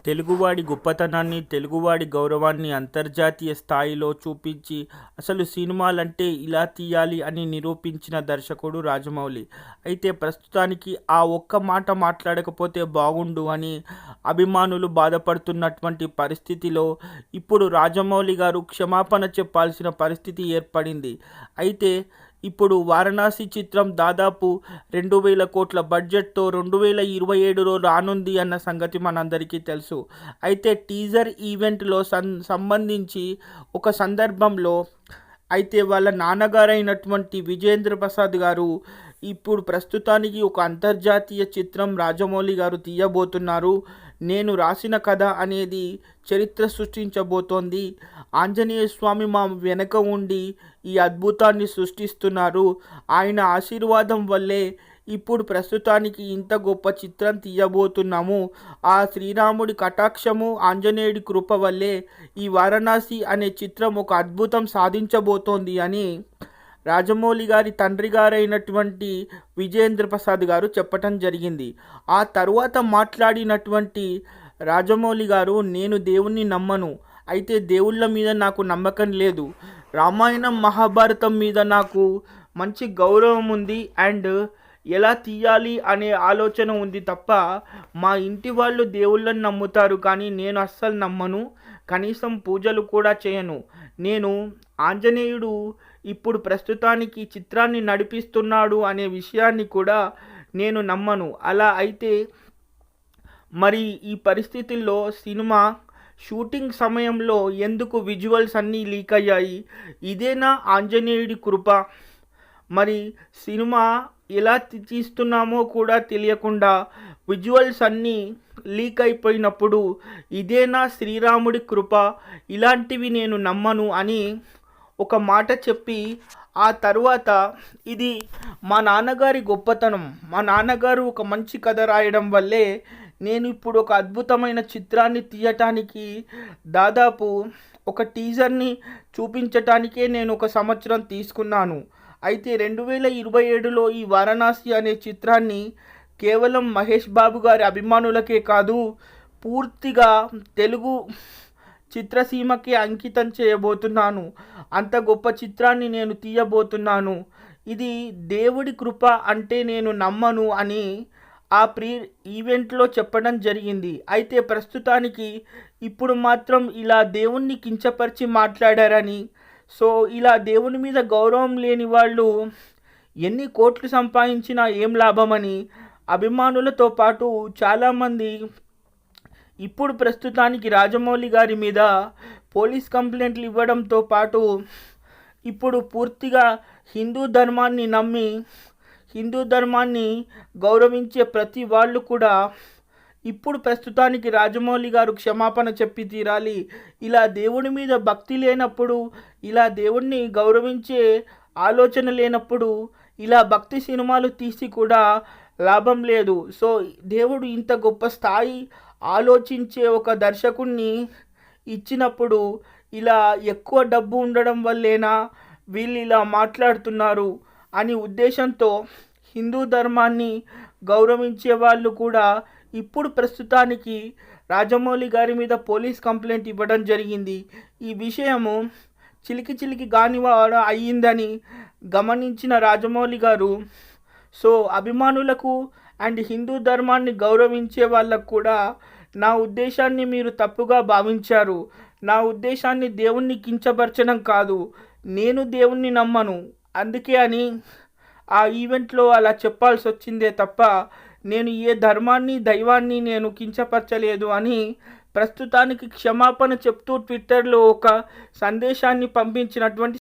తెలుగువాడి గొప్పతనాన్ని, తెలుగువాడి గౌరవాన్ని అంతర్జాతీయ స్థాయిలో చూపించి అసలు సినిమాలంటే ఇలా తీయాలి అని నిరూపించిన దర్శకుడు రాజమౌళి. అయితే ప్రస్తుతానికి ఆ ఒక్క మాట మాట్లాడకపోతే బాగుండు అని అభిమానులు బాధపడుతున్నటువంటి పరిస్థితిలో ఇప్పుడు రాజమౌళి గారు క్షమాపణ చెప్పాల్సిన పరిస్థితి ఏర్పడింది. అయితే ఇప్పుడు వారణాసి చిత్రం దాదాపు 2,000 కోట్ల బడ్జెట్తో 2027లో రానుంది అన్న సంగతి మనందరికీ తెలుసు. అయితే టీజర్ ఈవెంట్లో సంబంధించి ఒక సందర్భంలో అయితే వాళ్ళ నాన్నగారైనటువంటి విజేంద్ర ప్రసాద్ గారు ఇప్పుడు ప్రస్తుతానికి ఒక అంతర్జాతీయ చిత్రం రాజమౌళి గారు తీయబోతున్నారు. నేను రాసిన కథ అనేది చరిత్ర సృష్టించబోతోంది. ఆంజనేయ స్వామి మా వెనక ఉండి ఈ అద్భుతాన్ని సృష్టిస్తున్నారు. ఆయన ఆశీర్వాదం వల్లే ఇప్పుడు ప్రస్తుతానికి ఇంత గొప్ప చిత్రం తీయబోతున్నాము. ఆ శ్రీరాముడి కటాక్షము, ఆంజనేయుడి కృప వల్లే ఈ వారణాసి అనే చిత్రం ఒక అద్భుతం సాధించబోతోంది అని రాజమౌళి గారి తండ్రి గారైనటువంటి విజేంద్ర ప్రసాద్ గారు చెప్పటం జరిగింది. ఆ తరువాత మాట్లాడినటువంటి రాజమౌళి గారు, నేను దేవుణ్ణి నమ్మను, అయితే దేవుళ్ళ మీద నాకు నమ్మకం లేదు, రామాయణం మహాభారతం మీద నాకు మంచి గౌరవం ఉంది అండ్ ఎలా తీయాలి అనే ఆలోచన ఉంది తప్ప మా ఇంటి వాళ్ళు దేవుళ్ళని నమ్ముతారు కానీ నేను అస్సలు నమ్మను, కనీసం పూజలు కూడా చేయను. నేను ఆంజనేయుడు ఇప్పుడు ప్రస్తుతానికి చిత్రాన్ని నడిపిస్తున్నాడు అనే విషయాన్ని కూడా నేను నమ్మను. అలా అయితే మరి ఈ పరిస్థితుల్లో సినిమా షూటింగ్ సమయంలో ఎందుకు విజువల్స్ అన్నీ లీక్ అయ్యాయి? ఇదేనా ఆంజనేయుడి కృప? మరి సినిమా ఎలా తీస్తున్నామో కూడా తెలియకుండా విజువల్స్ అన్నీ లీక్ అయిపోయినప్పుడు ఇదేనా శ్రీరాముడి కృప? ఇలాంటివి నేను నమ్మను అని ఒక మాట చెప్పి ఆ తర్వాత ఇది మా నాన్నగారి గొప్పతనం, మా నాన్నగారు ఒక మంచి కథ రాయడం వల్లే నేను ఇప్పుడు ఒక అద్భుతమైన చిత్రాన్ని తీయటానికి దాదాపు ఒక టీజర్ని చూపించటానికే నేను 1 సంవత్సరం తీసుకున్నాను. అయితే 2027లో ఈ వారణాసి అనే చిత్రాన్ని కేవలం మహేష్ బాబు గారి అభిమానులకే కాదు, పూర్తిగా తెలుగు చిత్రసీమకి అంకితం చేయబోతున్నాను. అంత గొప్ప చిత్రాన్ని నేను తీయబోతున్నాను. ఇది దేవుడి కృప అంటే నేను నమ్మను అని ఆ ఈవెంట్లో చెప్పడం జరిగింది. అయితే ప్రస్తుతానికి ఇప్పుడు మాత్రం ఇలా దేవుణ్ణి కించపరిచి మాట్లాడారని, సో ఇలా దేవుని మీద గౌరవం లేని వాళ్ళు ఎన్ని కోట్లు సంపాదించినా ఏం లాభమని అభిమానులతో పాటు చాలామంది ఇప్పుడు ప్రస్తుతానికి రాజమౌళి గారి మీద పోలీస్ కంప్లైంట్లు ఇవ్వడంతో పాటు ఇప్పుడు పూర్తిగా హిందూ ధర్మాన్ని నమ్మి హిందూ ధర్మాన్ని గౌరవించే ప్రతి వాళ్ళు కూడా ఇప్పుడు ప్రస్తుతానికి రాజమౌళి గారు క్షమాపణ చెప్పి తీరాలి. ఇలా దేవుడి మీద భక్తి లేనప్పుడు, ఇలా దేవుడిని గౌరవించే ఆలోచన లేనప్పుడు ఇలా భక్తి సినిమాలు తీసి కూడా లాభం లేదు. సో దేవుడు ఇంత గొప్ప స్థాయి ఆలోచించే ఒక దర్శకుడిని ఇచ్చినప్పుడు ఇలా ఎక్కువ డబ్బు ఉండడం వల్లేనా వీళ్ళు ఇలా మాట్లాడుతున్నారు అని ఉద్దేశంతో హిందూ ధర్మాన్ని గౌరవించే వాళ్ళు కూడా ఇప్పుడు ప్రస్తుతానికి రాజమౌళి గారి మీద పోలీస్ కంప్లైంట్ ఇవ్వడం జరిగింది. ఈ విషయము చిలికి గానివాడ అయ్యిందని గమనించిన రాజమౌళి గారు, సో అభిమానులకు అండ్ హిందూ ధర్మాన్ని గౌరవించే వాళ్ళకు కూడా నా ఉద్దేశాన్ని మీరు తప్పుగా భావించారు. నా ఉద్దేశాన్ని దేవుణ్ణి కించపరచడం కాదు, నేను దేవుణ్ణి నమ్మను, అందుకే అని ఆ ఈవెంట్లో అలా చెప్పాల్సి వచ్చిందే తప్ప నేను ఏ ధర్మాన్ని దైవాన్ని నేను కించపరచలేదు అని ప్రస్తుతానికి క్షమాపణ చెప్తూ ట్విట్టర్లో ఒక సందేశాన్ని పంపించినటువంటి